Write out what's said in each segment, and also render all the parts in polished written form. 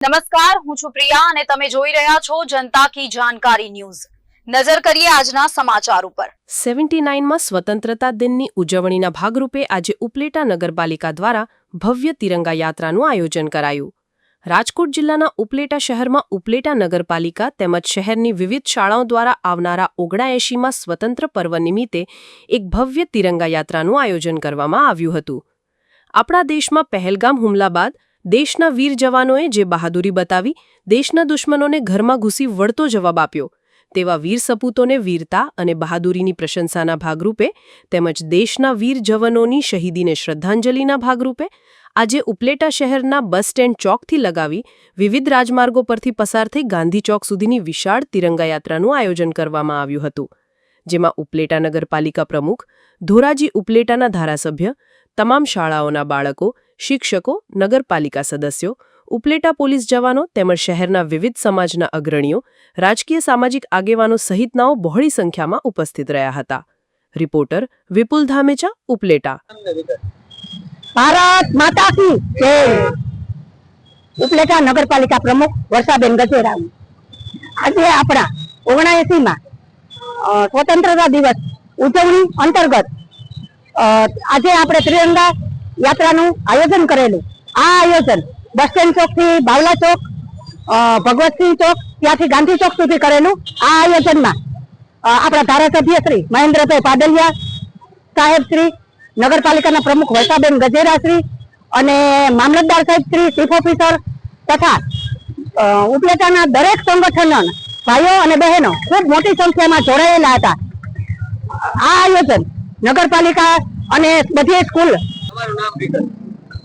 નમસ્કાર, હું છું પ્રિયા અને તમે જોઈ રહ્યા છો જનતા કી જાણકારી ન્યૂઝ। નજર કરીએ આજના સમાચાર ઉપર। 79માં સ્વતંત્રતા દિનની ઉજવણીના ભાગરૂપે આજે ઉપલેટા નગરપાલિકા દ્વારા ભવ્ય તિરંગા યાત્રાનું આયોજન કરાયું। રાજકોટ જિલ્લાના ઉપલેટા શહેરમાં ઉપલેટા નગરપાલિકા તેમજ શહેરની વિવિધ શાળાઓ દ્વારા આવનારા 79માં સ્વતંત્ર પર્વ નિમિત્તે એક ભવ્ય તિરંગા યાત્રાનું આયોજન કરવામાં આવ્યું હતું। આપણા દેશમાં પહેલગામ હુમલા બાદ દેશના વીર જવાનોએ જે બહાદુરી બતાવી દેશના દુશ્મનોને ઘરમાં ઘૂસી વળતો જવાબ આપ્યો, તેવા વીર સપૂતોને વીરતા અને બહાદુરીની પ્રશંસાના ભાગરૂપે તેમજ દેશના વીર જવાનોની શહીદીને શ્રદ્ધાંજલિના ભાગરૂપે આજે ઉપલેટા શહેરના બસ સ્ટેન્ડ ચોકથી લગાવી વિવિધ રાજમાર્ગો પરથી પસાર થઈ ગાંધી ચોક સુધીની વિશાળ તિરંગા યાત્રાનું આયોજન કરવામાં આવ્યું હતું, જેમાં ઉપલેટા નગરપાલિકા પ્રમુખ, ધોરાજી ઉપલેટાના ધારાસભ્ય, તમામ શાળાઓના બાળકો, શિક્ષકો, નગરપાલિકા સદસ્યો, ઉપલેટા પોલીસ જવાનો તેમજ શહેરના વિવિધ સમાજના અગ્રણીઓ, રાજકીય સામાજિક આગેવાનો સહિતનાઓ બહોળી સંખ્યામાં ઉપસ્થિત રહ્યા હતા। રિપોર્ટર વિપુલ ધામેચા, ઉપલેટા। ભારત માતા કી જય। ઉપલેટા નગરપાલિકા પ્રમુખ વર્ષાબેન ગજેરા। આજે આપણા 79માં સ્વતંત્રતા દિવસ ઉજવણી અંતર્ગત આજે આપણે ત્રિરંગા યાત્રાનું આયોજન કરેલું। આ આયોજન બસ સ્ટેન્ડ ચોક થી બાવલા ચોક, ભગવતસિંહ ચોક, ત્યાંથી ગાંધી ચોક સુધી કરેલું। આ આયોજનમાં આપણા ધારાસભ્ય શ્રી મહેન્દ્રભાઈ પાડલિયા સાહેબ શ્રી, નગરપાલિકાના પ્રમુખ વર્ષાબેન ગજેરા શ્રી અને મામલતદાર સાહેબ શ્રી, ચીફ ઓફિસર તથા ઉપલેટાના દરેક સંગઠનના ભાઈઓ અને બહેનો ખૂબ મોટી સંખ્યામાં જોડાયેલા હતા। આ આયોજન નગરપાલિકા અને બધી સ્કૂલ।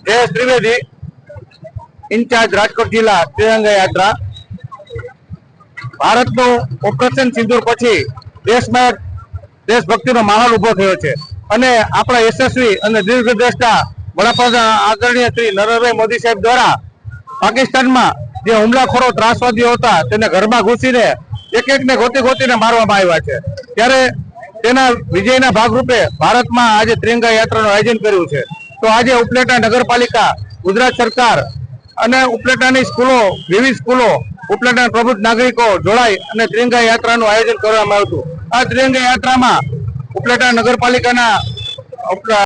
જયેશ ત્રિવેદી, ઇન્ચાર્જ રાજકોટ જિલ્લા ત્રિરંગા યાત્રા। ભારતનું ઓપરેશન સિંદૂર પછી દેશમાં દેશભક્તિનો માહોલ ઉભો થયો છે અને આપણા યશસ્વી અને દીર્ઘદ્રષ્ટા વડાપ્રધાન આદરણીય શ્રી નરેન્દ્રભાઈ મોદી સાહેબ દ્વારા પાકિસ્તાનમાં જે હુમલાખોરો ત્રાસવાદીઓ હતા તેને ઘરમાં ઘૂસીને એક એકને ગોતીને મારવામાં આવ્યા છે, ત્યારે તેના વિજયના ભાગરૂપે ભારતમાં આજે ત્રિરંગા યાત્રાનું આયોજન કર્યું છે। તો આજે ઉપલેટા નગરપાલિકા, ગુજરાત સરકાર અને ઉપલેટાની સ્કૂલો, વિવિધ સ્કૂલો, ઉપલેટાના પ્રબુદ્ધ નાગરિકો જોડાઈ અને ત્રિરંગા યાત્રાનું આયોજન કરવામાં આવ્યું હતું। આ ત્રિરંગા યાત્રામાં ઉપલેટા નગરપાલિકાના